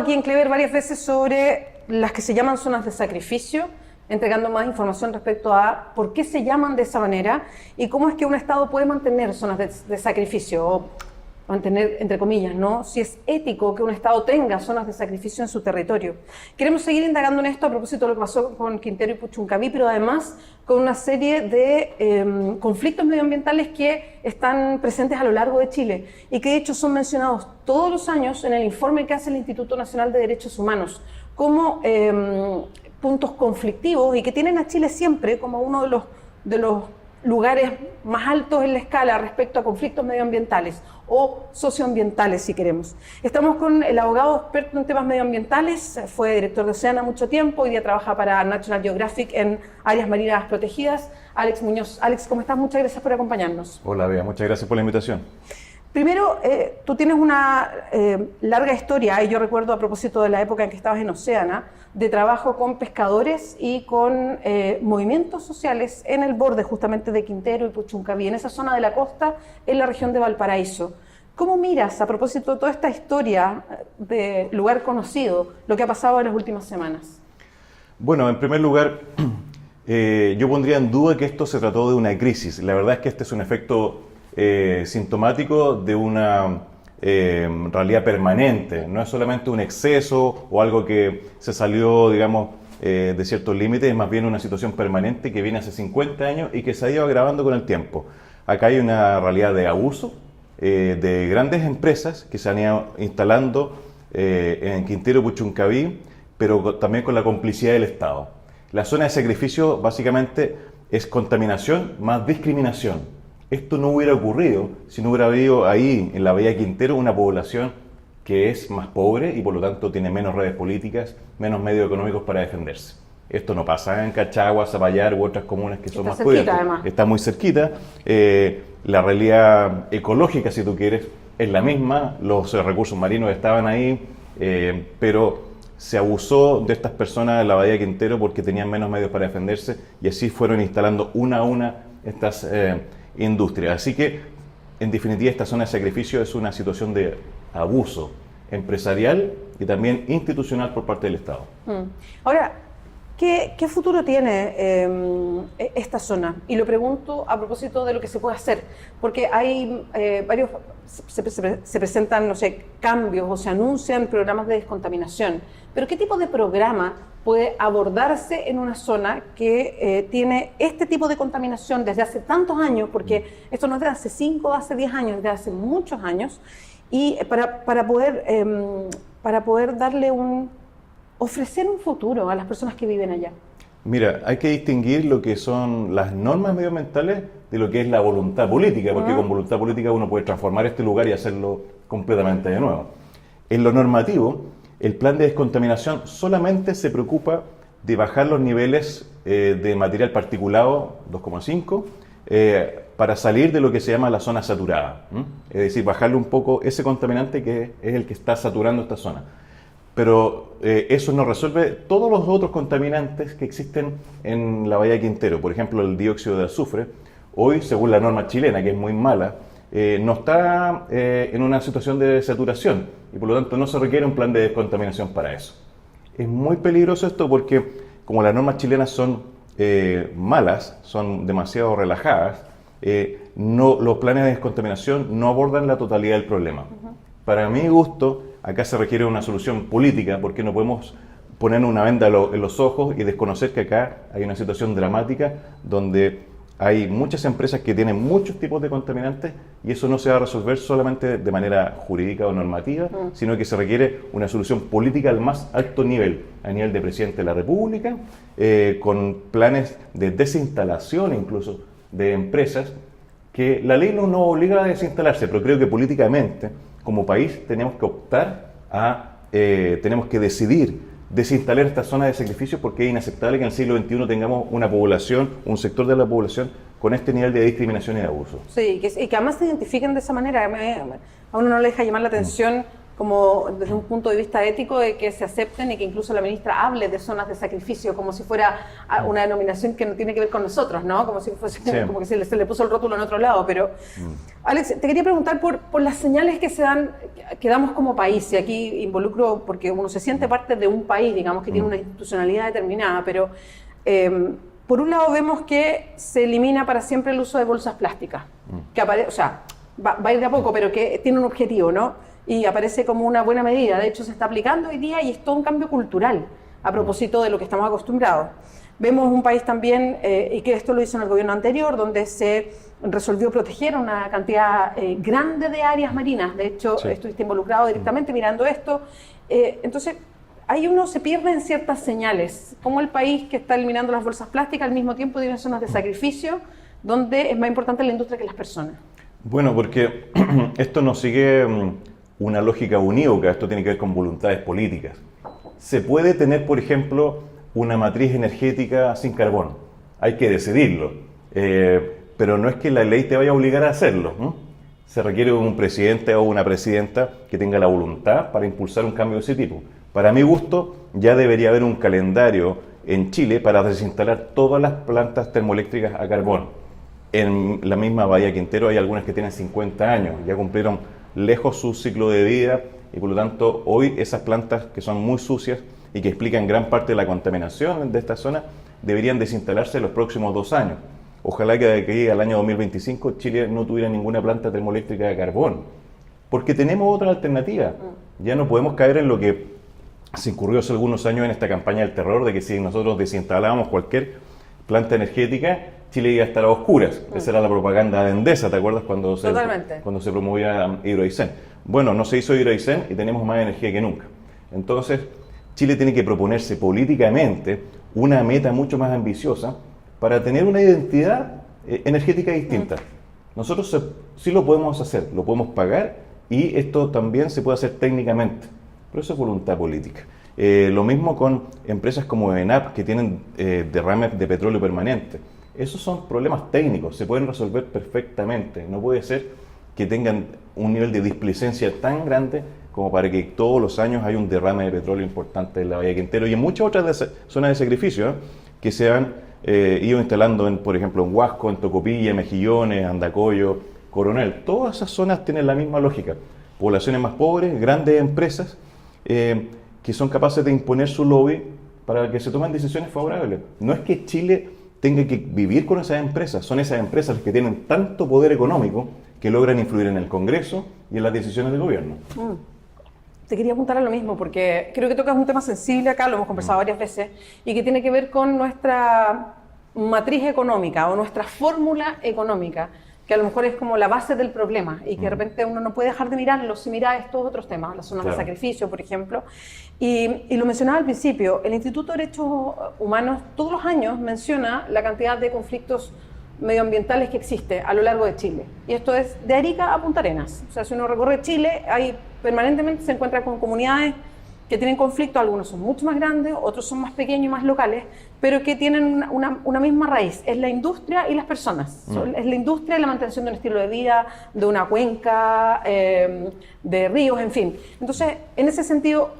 aquí en Clever varias veces sobre las que se llaman zonas de sacrificio, entregando más información respecto a por qué se llaman de esa manera y cómo es que un Estado puede mantener zonas de sacrificio, o mantener, entre comillas, ¿no? Si es ético que un Estado tenga zonas de sacrificio en su territorio. Queremos seguir indagando en esto a propósito de lo que pasó con Quintero y Puchuncaví, pero además con una serie de conflictos medioambientales que están presentes a lo largo de Chile y que de hecho son mencionados todos los años en el informe que hace el Instituto Nacional de Derechos Humanos como puntos conflictivos y que tienen a Chile siempre como uno de los lugares más altos en la escala respecto a conflictos medioambientales o socioambientales, si queremos. Estamos con el abogado experto en temas medioambientales, fue director de Oceana mucho tiempo, hoy día trabaja para National Geographic en áreas marinas protegidas, Alex Muñoz. Alex, ¿cómo estás? Muchas gracias por acompañarnos. Hola, Bea, muchas gracias por la invitación. Primero, tú tienes una larga historia, y yo recuerdo a propósito de la época en que estabas en Oceana, de trabajo con pescadores y con movimientos sociales en el borde justamente de Quintero y Puchuncaví, en esa zona de la costa, en la región de Valparaíso. ¿Cómo miras, a propósito de toda esta historia de lugar conocido, lo que ha pasado en las últimas semanas? Bueno, en primer lugar, yo pondría en duda que esto se trató de una crisis. La verdad es que este es un efecto sintomático de una realidad permanente, no es solamente un exceso o algo que se salió, digamos, de ciertos límites, es más bien una situación permanente que viene hace 50 años y que se ha ido agravando con el tiempo. Acá hay una realidad de abuso de grandes empresas que se han ido instalando en Quintero, Puchuncaví, pero también con la complicidad del Estado. La zona de sacrificio básicamente es contaminación más discriminación. Esto no hubiera ocurrido si no hubiera habido ahí, en la Bahía de Quintero, una población que es más pobre y por lo tanto tiene menos redes políticas, menos medios económicos para defenderse. Esto no pasa en Cachagua, Zapallar u otras comunas que son más pudientes. Está muy cerquita. La realidad ecológica, si tú quieres, es la misma. Los recursos marinos estaban ahí, pero se abusó de estas personas de la Bahía de Quintero porque tenían menos medios para defenderse y así fueron instalando una a una estas industria. Así que, en definitiva, esta zona de sacrificio es una situación de abuso empresarial y también institucional por parte del Estado. Ahora, ¿qué futuro tiene esta zona? Y lo pregunto a propósito de lo que se puede hacer, porque hay varios, se presentan, no sé, cambios o se anuncian programas de descontaminación, pero ¿qué tipo de programa puede abordarse en una zona que tiene este tipo de contaminación desde hace tantos años, porque esto no es de hace 5, hace 10 años, es de hace muchos años, y para poder darle ofrecer un futuro a las personas que viven allá? Mira, hay que distinguir lo que son las normas medioambientales de lo que es la voluntad política, porque con voluntad política uno puede transformar este lugar y hacerlo completamente de nuevo. En lo normativo, el plan de descontaminación solamente se preocupa de bajar los niveles de material particulado 2,5 para salir de lo que se llama la zona saturada. Es decir, bajarle un poco ese contaminante que es el que está saturando esta zona. Pero eso no resuelve todos los otros contaminantes que existen en la Bahía de Quintero. Por ejemplo, el dióxido de azufre, hoy, según la norma chilena, que es muy mala, no está en una situación de saturación y por lo tanto no se requiere un plan de descontaminación para eso. Es muy peligroso esto porque como las normas chilenas son malas, son demasiado relajadas, los planes de descontaminación no abordan la totalidad del problema. Para mi gusto, acá se requiere una solución política porque no podemos poner una venda en los ojos y desconocer que acá hay una situación dramática donde hay muchas empresas que tienen muchos tipos de contaminantes y eso no se va a resolver solamente de manera jurídica o normativa, sino que se requiere una solución política al más alto nivel, a nivel de presidente de la República, con planes de desinstalación incluso de empresas, que la ley no nos obliga a desinstalarse, pero creo que políticamente, como país, tenemos que optar tenemos que decidir desinstalar esta zona de sacrificio porque es inaceptable que en el siglo XXI tengamos una población, un sector de la población con este nivel de discriminación y de abuso. Sí, y que además se identifiquen de esa manera. A uno no le deja llamar la atención como desde un punto de vista ético de que se acepten y que incluso la ministra hable de zonas de sacrificio como si fuera una denominación que no tiene que ver con nosotros, ¿no? Como si fuese, como que se le puso el rótulo en otro lado. Pero, Alex, te quería preguntar por las señales que se dan, que damos como país, y aquí involucro porque uno se siente parte de un país, digamos, que tiene una institucionalidad determinada, pero por un lado vemos que se elimina para siempre el uso de bolsas plásticas, que o sea, va a ir de a poco, pero que tiene un objetivo, ¿no? Y aparece como una buena medida. De hecho, se está aplicando hoy día y es todo un cambio cultural a propósito de lo que estamos acostumbrados. Vemos un país también, y que esto lo hizo en el gobierno anterior, donde se resolvió proteger una cantidad grande de áreas marinas. De hecho, estuviste involucrado directamente mirando esto. Entonces, ahí uno se pierde en ciertas señales. Como el país que está eliminando las bolsas plásticas al mismo tiempo tiene zonas de sacrificio, donde es más importante la industria que las personas. Bueno, porque esto no sigue una lógica unívoca, esto tiene que ver con voluntades políticas. Se puede tener, por ejemplo, una matriz energética sin carbón, hay que decidirlo, pero no es que la ley te vaya a obligar a hacerlo, ¿no? Se requiere un presidente o una presidenta que tenga la voluntad para impulsar un cambio de ese tipo. Para mi gusto, ya debería haber un calendario en Chile para desinstalar todas las plantas termoeléctricas a carbón. En la misma Bahía Quintero hay algunas que tienen 50 años, ya cumplieron lejos su ciclo de vida y por lo tanto hoy esas plantas que son muy sucias y que explican gran parte de la contaminación de esta zona deberían desinstalarse en los próximos 2 años. Ojalá que de aquí al año 2025 Chile no tuviera ninguna planta termoeléctrica de carbón, porque tenemos otra alternativa. Ya no podemos caer en lo que se incurrió hace algunos años en esta campaña del terror, de que si nosotros desinstalábamos cualquier planta energética, Chile iba a estar a oscuras. Esa era la propaganda de Endesa, ¿te acuerdas? Cuando se promovía Hidroaicén. Bueno, no se hizo Hidroaicén y tenemos más energía que nunca. Entonces, Chile tiene que proponerse políticamente una meta mucho más ambiciosa para tener una identidad energética distinta. Nosotros sí lo podemos hacer, lo podemos pagar y esto también se puede hacer técnicamente, pero eso es voluntad política. Lo mismo con empresas como ENAP que tienen derrames de petróleo permanente. Esos son problemas técnicos, se pueden resolver perfectamente. No puede ser que tengan un nivel de displicencia tan grande como para que todos los años haya un derrame de petróleo importante en la Bahía Quintero y en muchas otras zonas de sacrificio que se han ido instalando, por ejemplo, en Huasco, en Tocopilla, Mejillones, Andacollo, Coronel. Todas esas zonas tienen la misma lógica. Poblaciones más pobres, grandes empresas que son capaces de imponer su lobby para que se tomen decisiones favorables. No es que Chile tenga que vivir con esas empresas, son esas empresas las que tienen tanto poder económico que logran influir en el Congreso y en las decisiones del gobierno. Te quería apuntar a lo mismo, porque creo que tocas un tema sensible acá, lo hemos conversado varias veces, y que tiene que ver con nuestra matriz económica o nuestra fórmula económica, que a lo mejor es como la base del problema y que de repente uno no puede dejar de mirarlo si mira estos otros temas, las zonas de sacrificio, por ejemplo. Y lo mencionaba al principio, el Instituto de Derechos Humanos todos los años menciona la cantidad de conflictos medioambientales que existe a lo largo de Chile. Y esto es de Arica a Punta Arenas. O sea, si uno recorre Chile, permanentemente se encuentra con comunidades que tienen conflictos, algunos son mucho más grandes, otros son más pequeños y más locales, pero que tienen una misma raíz, es la industria y las personas. Es la industria y la mantención de un estilo de vida, de una cuenca, de ríos, en fin. Entonces, en ese sentido,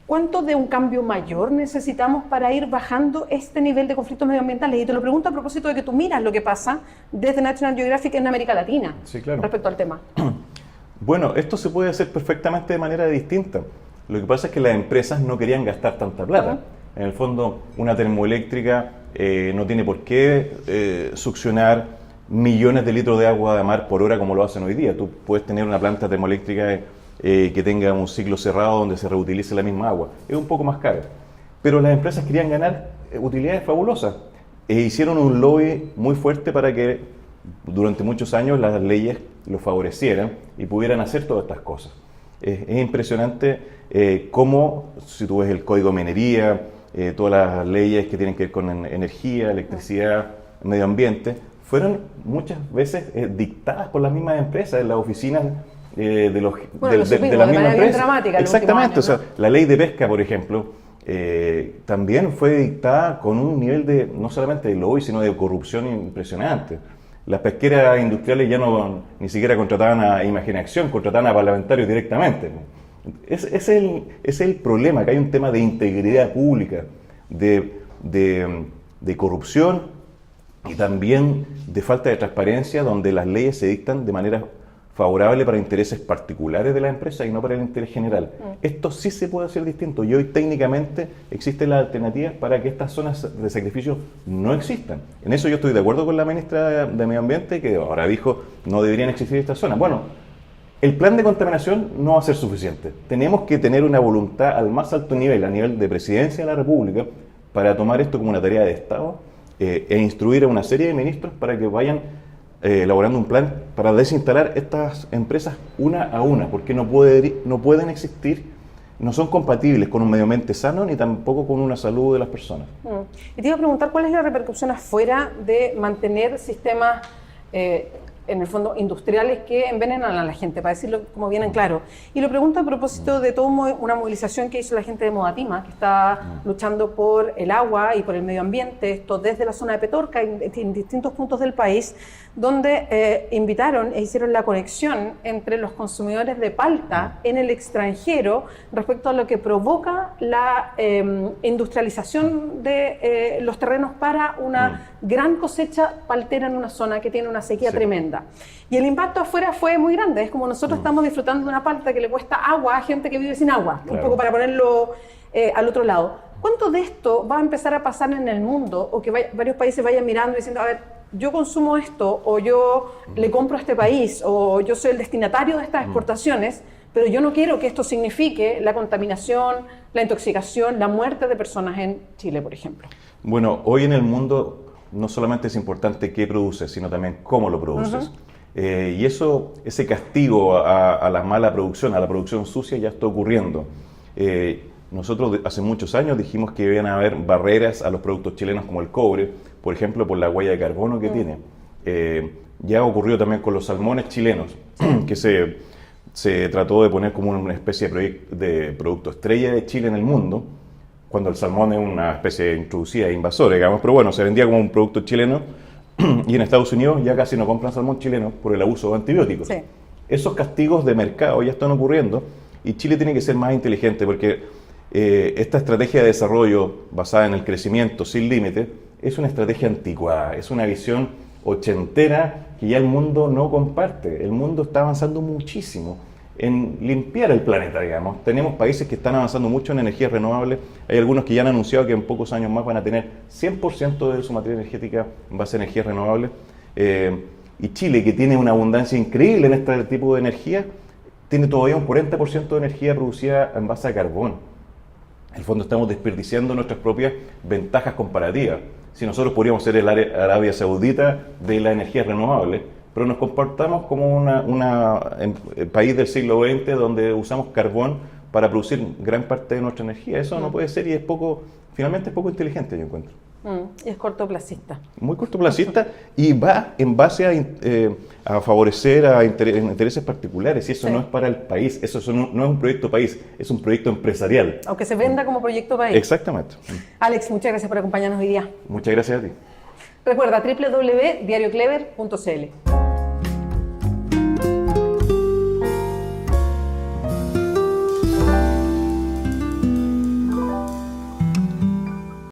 ¿cuánto de un cambio mayor necesitamos para ir bajando este nivel de conflictos medioambientales? Y te lo pregunto a propósito de que tú miras lo que pasa desde National Geographic en América Latina, respecto al tema. Bueno, esto se puede hacer perfectamente de manera distinta. Lo que pasa es que las empresas no querían gastar tanta plata. En el fondo, una termoeléctrica no tiene por qué succionar millones de litros de agua de mar por hora como lo hacen hoy día. Tú puedes tener una planta termoeléctrica que tenga un ciclo cerrado donde se reutilice la misma agua. Es un poco más caro. Pero las empresas querían ganar utilidades fabulosas. Hicieron un lobby muy fuerte para que durante muchos años las leyes los favorecieran y pudieran hacer todas estas cosas. Es impresionante cómo, si tú ves el código de minería, todas las leyes que tienen que ver con energía, electricidad, medio ambiente, fueron muchas veces dictadas por las mismas empresas en las oficinas de las mismas empresas. Dramática, exactamente, o sea, la ley de pesca, por ejemplo, también fue dictada con un nivel de, no solamente de lobby, sino de corrupción impresionante. Las pesqueras industriales ya ni siquiera contrataban a Imaginación, contrataban a parlamentarios directamente. Ese es el problema, que hay un tema de integridad pública, de corrupción y también de falta de transparencia, donde las leyes se dictan de manera favorable para intereses particulares de la empresa y no para el interés general. Esto sí se puede hacer distinto y hoy técnicamente existen las alternativas para que estas zonas de sacrificio no existan. En eso yo estoy de acuerdo con la ministra de Medio Ambiente, que ahora dijo no deberían existir estas zonas. Bueno, el plan de contaminación no va a ser suficiente. Tenemos que tener una voluntad al más alto nivel, a nivel de Presidencia de la República, para tomar esto como una tarea de Estado e instruir a una serie de ministros para que vayan elaborando un plan para desinstalar estas empresas una a una, porque no pueden existir, no son compatibles con un medio ambiente sano ni tampoco con una salud de las personas. Y te iba a preguntar, ¿cuál es la repercusión afuera de mantener sistemas en el fondo industriales que envenenan a la gente, para decirlo como bien en claro? Y lo pregunto a propósito de toda una movilización que hizo la gente de Modatima, que está luchando por el agua y por el medio ambiente, esto desde la zona de Petorca, en distintos puntos del país, donde invitaron e hicieron la conexión entre los consumidores de palta en el extranjero respecto a lo que provoca la industrialización de los terrenos para una gran cosecha paltera en una zona que tiene una sequía tremenda. Y el impacto afuera fue muy grande. Es como nosotros estamos disfrutando de una palta que le cuesta agua a gente que vive sin agua, un poco para ponerlo al otro lado. ¿Cuánto de esto va a empezar a pasar en el mundo o que varios países vayan mirando y diciendo, a ver, yo consumo esto o yo le compro a este país o yo soy el destinatario de estas exportaciones, pero yo no quiero que esto signifique la contaminación, la intoxicación, la muerte de personas en Chile, por ejemplo? Bueno, hoy en el mundo no solamente es importante qué produces, sino también cómo lo produces. Y ese castigo a la mala producción, a la producción sucia, ya está ocurriendo. Nosotros hace muchos años dijimos que iban a haber barreras a los productos chilenos como el cobre, por ejemplo, por la huella de carbono que tiene. Ya ocurrió también con los salmones chilenos, que se trató de poner como una especie de producto estrella de Chile en el mundo, cuando el salmón es una especie introducida e invasora, digamos, pero bueno, se vendía como un producto chileno y en Estados Unidos ya casi no compran salmón chileno por el abuso de antibióticos. Sí. Esos castigos de mercado ya están ocurriendo y Chile tiene que ser más inteligente porque esta estrategia de desarrollo basada en el crecimiento sin límite es una estrategia anticuada, es una visión ochentera que ya el mundo no comparte. El mundo está avanzando muchísimo en limpiar el planeta, digamos. Tenemos países que están avanzando mucho en energías renovables. Hay algunos que ya han anunciado que en pocos años más van a tener 100% de su materia energética en base a energías renovables. Y Chile, que tiene una abundancia increíble en este tipo de energía, tiene todavía un 40% de energía producida en base a carbón. En el fondo estamos desperdiciando nuestras propias ventajas comparativas. Si nosotros podríamos ser el Arabia Saudita de la energía renovable, pero nos comportamos como un país del siglo XX donde usamos carbón para producir gran parte de nuestra energía. Eso no puede ser y finalmente es poco inteligente, yo encuentro. Y es cortoplacista. Muy cortoplacista y va en base a favorecer a intereses particulares y eso no es para el país, eso no es un proyecto país, es un proyecto empresarial. Aunque se venda como proyecto país. Exactamente. Alex, muchas gracias por acompañarnos hoy día. Muchas gracias a ti. Recuerda www.diarioclever.cl.